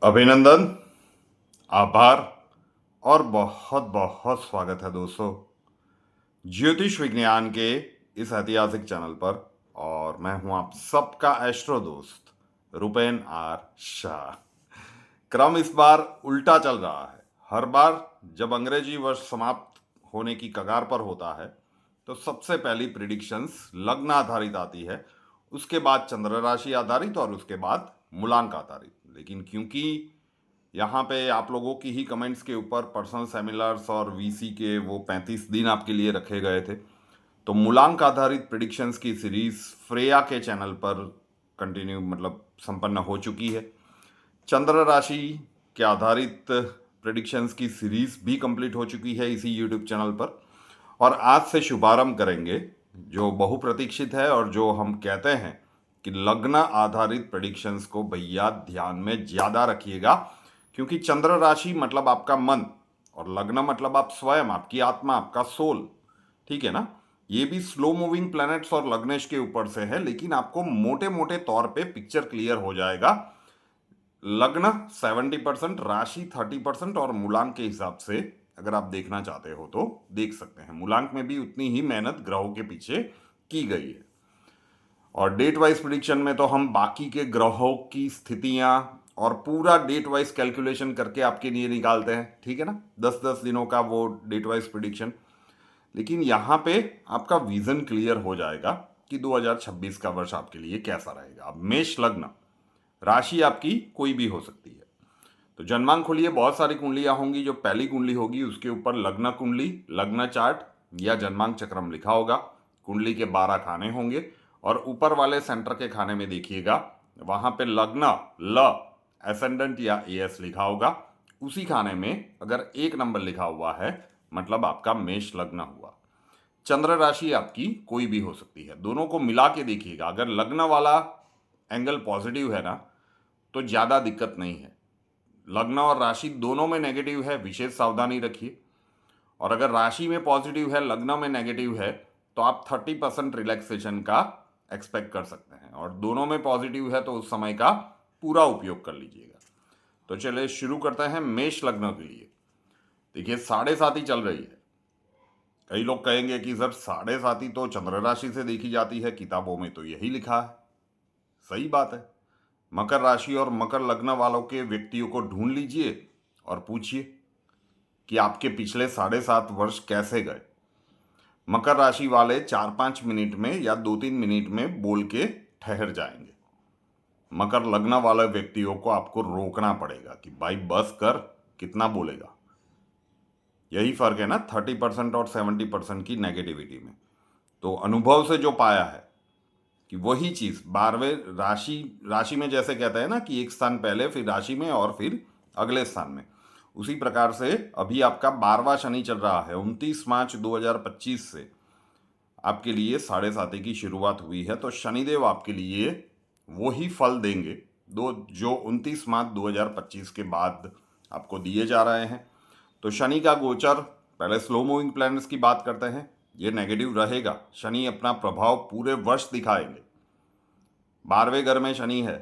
अभिनंदन, आभार और बहुत बहुत स्वागत है दोस्तों ज्योतिष विज्ञान के इस ऐतिहासिक चैनल पर। और मैं हूं आप सबका एस्ट्रो दोस्त रुपेन आर शाह। क्रम इस बार उल्टा चल रहा है। हर बार जब अंग्रेजी वर्ष समाप्त होने की कगार पर होता है तो सबसे पहली प्रिडिक्शंस लग्न आधारित आती है, उसके बाद चंद्र राशि आधारित और उसके बाद मूलांक आधारित। लेकिन क्योंकि यहाँ पे आप लोगों की ही कमेंट्स के ऊपर पर्सनल सेमिनार्स और वीसी के वो 35 दिन आपके लिए रखे गए थे, तो मूलांक आधारित प्रिडिक्शंस की सीरीज फ्रेया के चैनल पर कंटिन्यू संपन्न हो चुकी है। चंद्र राशि के आधारित प्रिडिक्शंस की सीरीज भी कंप्लीट हो चुकी है इसी यूट्यूब चैनल पर। और आज से शुभारंभ करेंगे जो बहुप्रतीक्षित है और जो हम कहते हैं कि लग्न आधारित प्रेडिक्शंस को भैया ध्यान में ज़्यादा रखिएगा, क्योंकि चंद्र राशि मतलब आपका मन और लग्न मतलब आप स्वयं, आपकी आत्मा, आपका सोल। ठीक है ना। ये भी स्लो मूविंग प्लैनेट्स और लग्नेश के ऊपर से है, लेकिन आपको मोटे मोटे तौर पे पिक्चर क्लियर हो जाएगा। लग्न 70%, राशि 30% और मूलांक के हिसाब से अगर आप देखना चाहते हो तो देख सकते हैं। मूलांक में भी उतनी ही मेहनत ग्रहों के पीछे की गई है। और डेट वाइज प्रिडिक्शन में तो हम बाकी के ग्रहों की स्थितियां और पूरा डेट वाइज कैलकुलेशन करके आपके लिए निकालते हैं। ठीक है ना, 10-10 दिनों का वो डेट वाइज प्रिडिक्शन। लेकिन यहाँ पे आपका विजन क्लियर हो जाएगा कि 2026 का वर्ष आपके लिए कैसा रहेगा। अब मेष लग्न, राशि आपकी कोई भी हो सकती है। तो जन्मांक खोलिए, बहुत सारी कुंडलियां होंगी। जो पहली कुंडली होगी उसके ऊपर लग्न कुंडली, लग्न चार्ट या जन्मांक चक्रम लिखा होगा। कुंडली के 12 खाने होंगे और ऊपर वाले सेंटर के खाने में देखिएगा, वहां पे लग्न ल एसेंडेंट या एएस लिखा होगा। उसी खाने में अगर 1 नंबर लिखा हुआ है मतलब आपका मेष लग्न हुआ। चंद्र राशि आपकी कोई भी हो सकती है। दोनों को मिला के देखिएगा। अगर लग्न वाला एंगल पॉजिटिव है ना तो ज़्यादा दिक्कत नहीं है। लग्न और राशि दोनों में नेगेटिव है, विशेष सावधानी रखिए। और अगर राशि में पॉजिटिव है, लग्न में नेगेटिव है, तो आप 30% रिलैक्सेशन का एक्सपेक्ट कर सकते हैं। और दोनों में पॉजिटिव है तो उस समय का पूरा उपयोग कर लीजिएगा। तो चलिए शुरू करते हैं मेष लग्न के लिए। देखिए 7.5 चल रही है। कई लोग कहेंगे कि सर 7.5 तो चंद्र राशि से देखी जाती है, किताबों में तो यही लिखा है। सही बात है। मकर राशि और मकर लग्न वालों के व्यक्तियों को ढूंढ लीजिए और पूछिए कि आपके पिछले 7.5 वर्ष कैसे गए। मकर राशि वाले 4-5 मिनट में या 2-3 मिनट में बोल के ठहर जाएंगे। मकर लग्न वाले व्यक्तियों को आपको रोकना पड़ेगा कि भाई बस कर, कितना बोलेगा। यही फर्क है ना 30% और 70% की नेगेटिविटी में। तो अनुभव से जो पाया है कि वही चीज 12वें राशि राशि में जैसे कहते हैं ना कि एक स्थान पहले, फिर राशि में और फिर अगले स्थान में, उसी प्रकार से अभी आपका 12वां शनि चल रहा है। 29 मार्च 2025 से आपके लिए 7.5 की शुरुआत हुई है। तो शनिदेव आपके लिए वही फल देंगे दो जो 29 मार्च 2025 के बाद आपको दिए जा रहे हैं। तो शनि का गोचर, पहले स्लो मूविंग प्लैनेट्स की बात करते हैं। ये नेगेटिव रहेगा। शनि अपना प्रभाव पूरे वर्ष दिखाएंगे। 12वें घर में शनि है,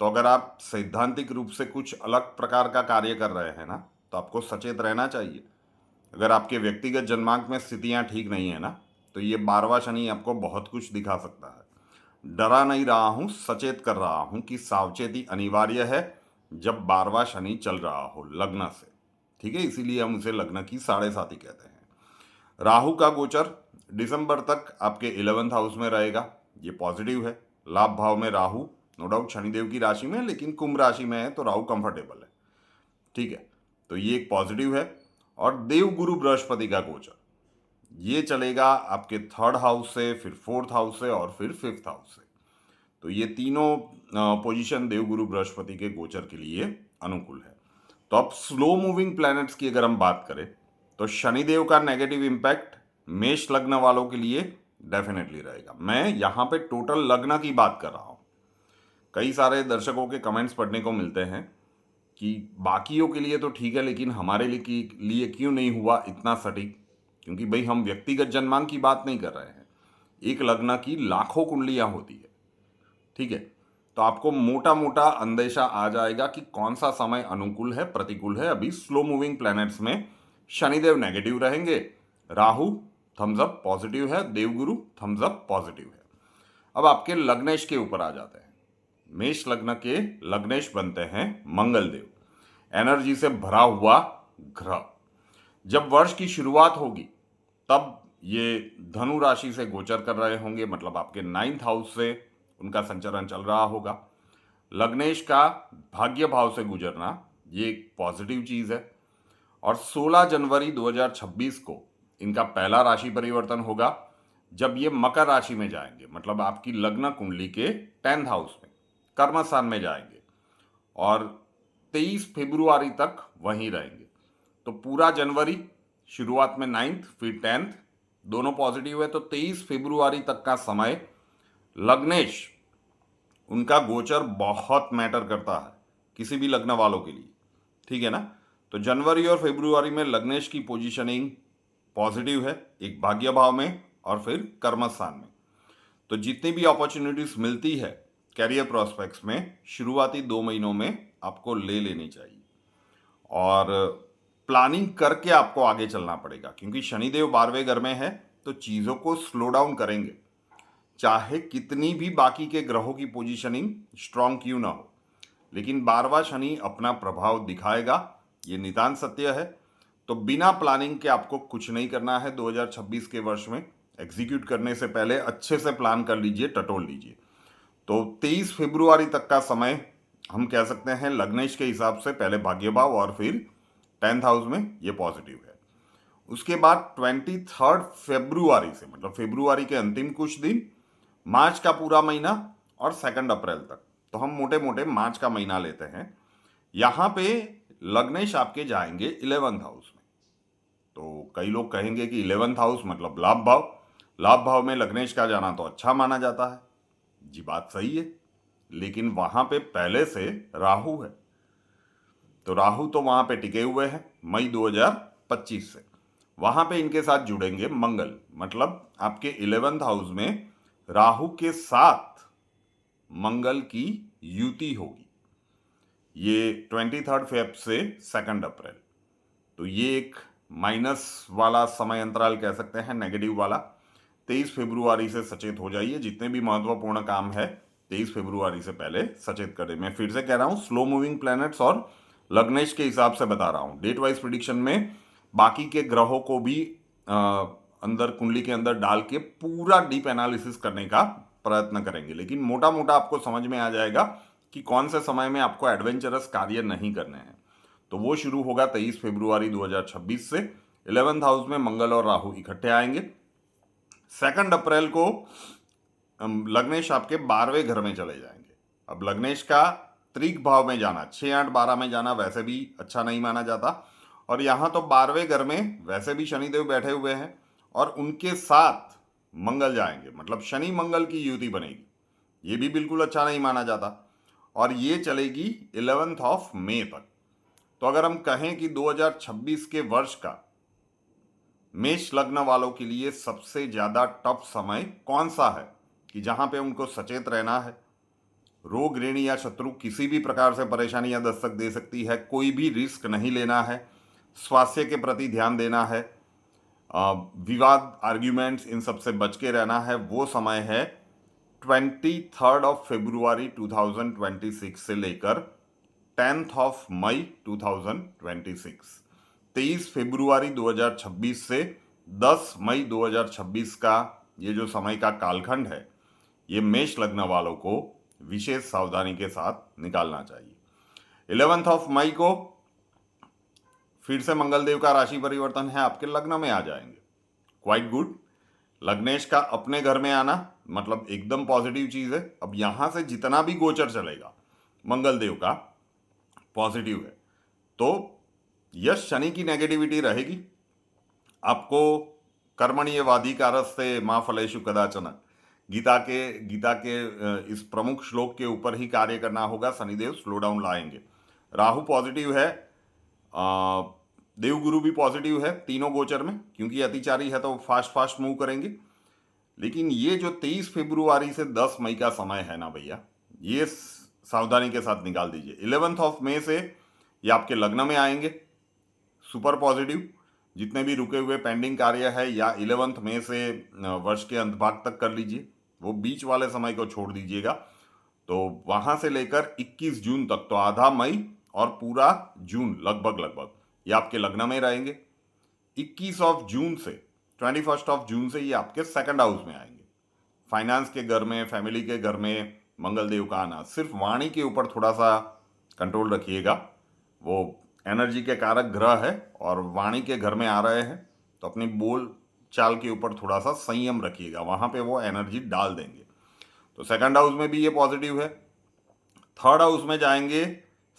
तो अगर आप सैद्धांतिक रूप से कुछ अलग प्रकार का कार्य कर रहे हैं ना तो आपको सचेत रहना चाहिए। अगर आपके व्यक्तिगत जन्मांक में स्थितियां ठीक नहीं है ना तो ये 12वां शनि आपको बहुत कुछ दिखा सकता है। डरा नहीं रहा हूं, सचेत कर रहा हूं कि सावचेती अनिवार्य है जब 12वां शनि चल रहा हो लग्न से। ठीक है, इसीलिए हम उसे लग्न की 7.5 कहते हैं। राहु का गोचर दिसंबर तक आपके 11th हाउस में रहेगा। ये पॉजिटिव है। लाभ भाव में राहु, नो डाउट शनिदेव की राशि में, लेकिन कुंभ राशि में है तो राहु कंफर्टेबल है। ठीक है, तो ये एक पॉजिटिव है। और देव गुरु बृहस्पति का गोचर ये चलेगा आपके 3rd हाउस से, फिर 4th हाउस से और फिर 5th हाउस से। तो ये तीनों पोजीशन देवगुरु बृहस्पति के गोचर के लिए अनुकूल है। तो अब स्लो मूविंग प्लैनेट्स की अगर हम बात करें तो शनिदेव का नेगेटिव इम्पैक्ट मेष लग्न वालों के लिए डेफिनेटली रहेगा। मैं यहाँ पे टोटल लग्न की बात कर रहा हूँ। कई सारे दर्शकों के कमेंट्स पढ़ने को मिलते हैं कि बाकियों के लिए तो ठीक है लेकिन हमारे लिए क्यों नहीं हुआ इतना सटीक। क्योंकि भाई हम व्यक्तिगत जन्मांक की बात नहीं कर रहे हैं। एक लग्न की लाखों कुंडलियां होती है। ठीक है, तो आपको मोटा मोटा अंदेशा आ जाएगा कि कौन सा समय अनुकूल है, प्रतिकूल है। अभी स्लो मूविंग प्लैनेट्स में शनिदेव नेगेटिव रहेंगे, राहु थम्स अप पॉजिटिव है, देवगुरु थम्स अप पॉजिटिव है। अब आपके लग्नेश के ऊपर आ जाते हैं। मेष लग्न के लग्नेश बनते हैं मंगल देव, एनर्जी से भरा हुआ ग्रह। जब वर्ष की शुरुआत होगी तब ये धनु राशि से गोचर कर रहे होंगे, मतलब आपके 9th हाउस से उनका संचरण चल रहा होगा। लग्नेश का भाग्य भाव से गुजरना ये एक पॉजिटिव चीज है। और 16 जनवरी 2026 को इनका पहला राशि परिवर्तन होगा, जब ये मकर राशि में जाएंगे, मतलब आपकी लग्न कुंडली के 10th हाउस में कर्म स्थान में जाएंगे और 23 फरवरी तक वहीं रहेंगे। तो पूरा जनवरी, शुरुआत में 9th फिर 10th दोनों पॉजिटिव है, तो 23 फरवरी तक का समय लग्नेश उनका गोचर बहुत मैटर करता है किसी भी लग्न वालों के लिए, ठीक है ना। तो जनवरी और फरवरी में लग्नेश की पोजीशनिंग पॉजिटिव है, एक भाग्य भाव में और फिर कर्म स्थान में। तो जितनी भी अपॉर्चुनिटीज मिलती है कैरियर प्रोस्पेक्ट्स में, शुरुआती 2 महीनों में आपको ले लेनी चाहिए और प्लानिंग करके आपको आगे चलना पड़ेगा, क्योंकि शनिदेव 12वें घर में है तो चीज़ों को स्लो डाउन करेंगे, चाहे कितनी भी बाकी के ग्रहों की पोजीशनिंग स्ट्रांग क्यों ना हो, लेकिन 12वां शनि अपना प्रभाव दिखाएगा, ये नितांत सत्य है। तो बिना प्लानिंग के आपको कुछ नहीं करना है 2026 के वर्ष में। एग्जीक्यूट करने से पहले अच्छे से प्लान कर लीजिए, टटोल लीजिए। तो 23 फरवरी तक का समय हम कह सकते हैं लग्नेश के हिसाब से पहले भाग्य भाव और फिर 10th हाउस में ये पॉजिटिव है। उसके बाद 23 फरवरी से, मतलब फरवरी के अंतिम कुछ दिन, मार्च का पूरा महीना और 2 अप्रैल तक, तो हम मोटे मोटे मार्च का महीना लेते हैं। यहाँ पे लग्नेश आपके जाएंगे 11th हाउस में। तो कई लोग कहेंगे कि 11th हाउस मतलब लाभ भाव, लाभ भाव में लग्नेश का जाना तो अच्छा माना जाता है। जी बात सही है, लेकिन वहां पे पहले से राहु है, तो राहु तो वहां पे टिके हुए हैं मई 2025 से। वहां पे इनके साथ जुड़ेंगे मंगल, मतलब आपके 11th हाउस में राहु के साथ मंगल की युति होगी, ये 23 फेब से 2 अप्रैल। तो ये एक माइनस वाला समय अंतराल कह सकते हैं, नेगेटिव वाला। 23 फरवरी से सचेत हो जाइए, जितने भी महत्वपूर्ण काम है 23 फरवरी से पहले सचेत करें। मैं फिर से कह रहा हूँ, स्लो मूविंग प्लैनेट्स और लग्नेश के हिसाब से बता रहा हूँ। डेट वाइज प्रिडिक्शन में बाकी के ग्रहों को भी अंदर कुंडली के अंदर डाल के पूरा डीप एनालिसिस करने का प्रयत्न करेंगे, लेकिन मोटा मोटा आपको समझ में आ जाएगा कि कौन से समय में आपको एडवेंचरस कार्य नहीं करने हैं। तो वो शुरू होगा 23 फरवरी 2026 से। 11th हाउस में मंगल और राहु इकट्ठे आएंगे। 2 अप्रैल को लग्नेश आपके 12वें घर में चले जाएंगे। अब लग्नेश का त्रिक भाव में जाना, 6, 8, 12 में जाना वैसे भी अच्छा नहीं माना जाता, और यहाँ तो 12वें घर में वैसे भी शनिदेव बैठे हुए हैं और उनके साथ मंगल जाएंगे, मतलब शनि मंगल की युति बनेगी, ये भी बिल्कुल अच्छा नहीं माना जाता। और ये चलेगी 11th ऑफ मई तक। तो अगर हम कहें कि 2026 के वर्ष का मेष लग्न वालों के लिए सबसे ज्यादा टफ समय कौन सा है, कि जहां पे उनको सचेत रहना है, रोग ऋण या शत्रु किसी भी प्रकार से परेशानियां दस्तक दे सकती है, कोई भी रिस्क नहीं लेना है, स्वास्थ्य के प्रति ध्यान देना है, विवाद आर्ग्यूमेंट्स इन सब से बच के रहना है, वो समय है 23 फरवरी 2026 से लेकर 10 मई 2026। 23 फरवरी 2026 से 10 मई 2026 का ये जो समय का कालखंड है, ये मेष लग्न वालों को विशेष सावधानी के साथ निकालना चाहिए। 11 मई को फिर से मंगल देव का राशि परिवर्तन है, आपके लग्न में आ जाएंगे। Quite good. लग्नेश का अपने घर में आना मतलब एकदम पॉजिटिव चीज है। अब यहां से जितना भी गोचर चलेगा मंगल देव का पॉजिटिव है, तो यश शनि की नेगेटिविटी रहेगी। आपको कर्मण्येवाधिकारस्ते मा फलेषु कदाचन, गीता के इस प्रमुख श्लोक के ऊपर ही कार्य करना होगा। शनिदेव स्लो डाउन लाएंगे। राहु पॉजिटिव है, देवगुरु भी पॉजिटिव है तीनों गोचर में, क्योंकि अतिचारी है तो फास्ट मूव करेंगे। लेकिन ये जो 23 फरवरी से 10 मई का समय है ना भैया, ये सावधानी के साथ निकाल दीजिए। 11th ऑफ मई से ये आपके लग्न में आएंगे, सुपर पॉजिटिव। जितने भी रुके हुए पेंडिंग कार्य है या 11th मई से वर्ष के अंत भाग तक कर लीजिए, वो बीच वाले समय को छोड़ दीजिएगा। तो वहां से लेकर 21 जून तक, तो आधा मई और पूरा जून लगभग ये आपके लग्न में रहेंगे। 21 ऑफ जून से 21 ऑफ जून से ये आपके सेकंड हाउस में आएंगे। फाइनेंस के घर में, फैमिली के घर में मंगल देव का आना। सिर्फ वाणी के ऊपर थोड़ा सा कंट्रोल रखिएगा, वो एनर्जी के कारक ग्रह है और वाणी के घर में आ रहे हैं, तो अपनी बोल चाल के ऊपर थोड़ा सा संयम रखिएगा, वहां पे वो एनर्जी डाल देंगे। तो सेकंड हाउस में भी ये पॉजिटिव है। थर्ड हाउस में जाएंगे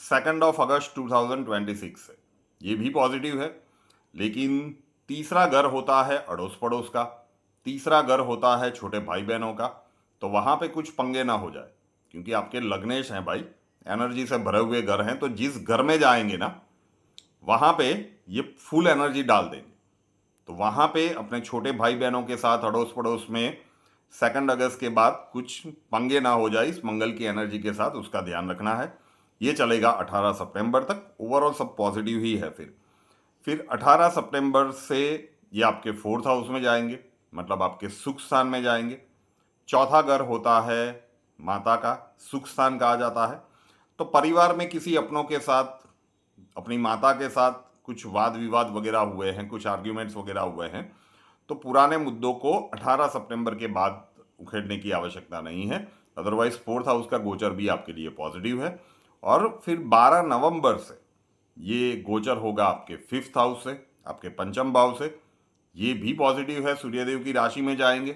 2 अगस्त 2026 से, ये भी पॉजिटिव है। लेकिन तीसरा घर होता है अड़ोस पड़ोस का, तीसरा घर होता है छोटे भाई बहनों का, तो वहां पे कुछ पंगे ना हो जाए, क्योंकि आपके लग्नेश हैं भाई, एनर्जी से भरे हुए घर हैं। तो जिस घर में जाएंगे ना, वहां पे ये फुल एनर्जी डाल देंगे। तो वहां पे अपने छोटे भाई बहनों के साथ अड़ोस पड़ोस में 2 अगस्त के बाद कुछ पंगे ना हो जाए इस मंगल की एनर्जी के साथ, उसका ध्यान रखना है। ये चलेगा 18 सितंबर तक। ओवरऑल सब पॉजिटिव ही है। फिर 18 सितंबर से ये आपके 4th हाउस में जाएंगे, मतलब आपके सुख स्थान में जाएंगे। चौथा घर होता है माता का, सुख स्थान कहा जाता है। तो परिवार में किसी अपनों के साथ, अपनी माता के साथ कुछ वाद विवाद वगैरह हुए हैं, कुछ आर्ग्यूमेंट्स वगैरह हुए हैं, तो पुराने मुद्दों को 18 सितंबर के बाद उखेड़ने की आवश्यकता नहीं है। अदरवाइज 4th हाउस का गोचर भी आपके लिए पॉजिटिव है। और फिर 12 नवंबर से ये गोचर होगा आपके 5th हाउस से, आपके पंचम भाव से। ये भी पॉजिटिव है, सूर्यदेव की राशि में जाएंगे।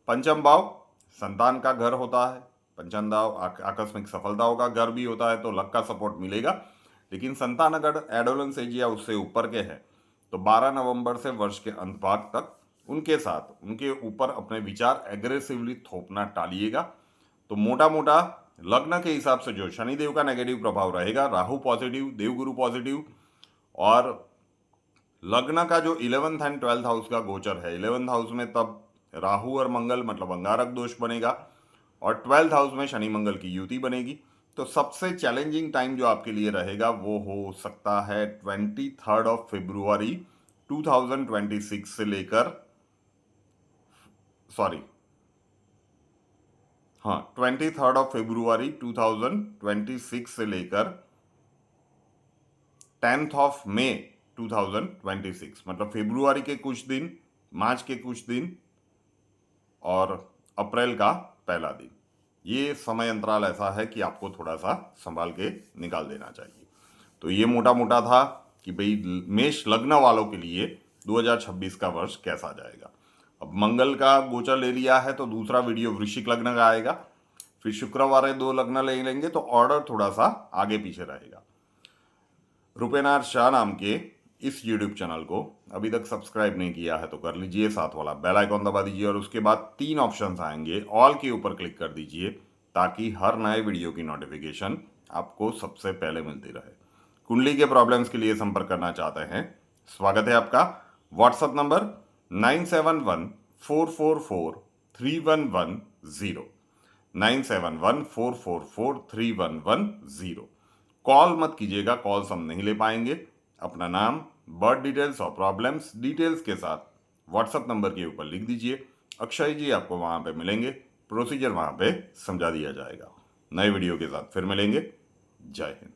पंचम भाव संतान का घर होता है, पंचम भाव आकस्मिक सफलताओं का घर भी होता है, तो लक का सपोर्ट मिलेगा। लेकिन संतान अगर एडोलेंस एज या उससे ऊपर के हैं, तो 12 नवंबर से वर्ष के अंत भाग तक उनके साथ, उनके ऊपर अपने विचार एग्रेसिवली थोपना टालिएगा। तो मोटा मोटा लग्न के हिसाब से जो शनिदेव का नेगेटिव प्रभाव रहेगा, राहु पॉजिटिव, देवगुरु पॉजिटिव, और लग्न का जो 11th एंड 12th हाउस का गोचर है, 11th हाउस में तब राहु और मंगल मतलब अंगारक दोष बनेगा, और 12th हाउस में शनि मंगल की युति बनेगी। तो सबसे चैलेंजिंग टाइम जो आपके लिए रहेगा वो हो सकता है 23 ऑफ फरवरी 2026 से लेकर, सॉरी हाँ 23 ऑफ फरवरी 2026 से लेकर 10th ऑफ मई 2026, मतलब फरवरी के कुछ दिन, मार्च के कुछ दिन और अप्रैल का पहला दिन। ये समय अंतराल ऐसा है कि आपको थोड़ा सा संभाल के निकाल देना चाहिए। तो ये मोटा मोटा था कि भाई मेष लग्न वालों के लिए 2026 का वर्ष कैसा जाएगा। अब मंगल का गोचर ले लिया है, तो दूसरा वीडियो वृश्चिक लग्न का आएगा। फिर शुक्रवार 2 लग्न ले लेंगे, तो ऑर्डर थोड़ा सा आगे पीछे रहेगा। रुपेनाथ शाह नाम के इस यूट्यूब चैनल को अभी तक सब्सक्राइब नहीं किया है तो कर लीजिए, साथ वाला बेल आइकॉन दबा दीजिए, और उसके बाद 3 ऑप्शंस आएंगे, ऑल के ऊपर क्लिक कर दीजिए, ताकि हर नए वीडियो की नोटिफिकेशन आपको सबसे पहले मिलती रहे। कुंडली के प्रॉब्लम्स के लिए संपर्क करना चाहते हैं, स्वागत है आपका। WhatsApp number 9714443110, 9714443110। कॉल मत कीजिएगा, कॉल्स हम नहीं ले पाएंगे। अपना नाम, बर्थ डिटेल्स और प्रॉब्लम्स डिटेल्स के साथ व्हाट्सएप नंबर के ऊपर लिख दीजिए। अक्षय जी आपको वहां पे मिलेंगे, प्रोसीजर वहां पे समझा दिया जाएगा। नए वीडियो के साथ फिर मिलेंगे। जय हिंद।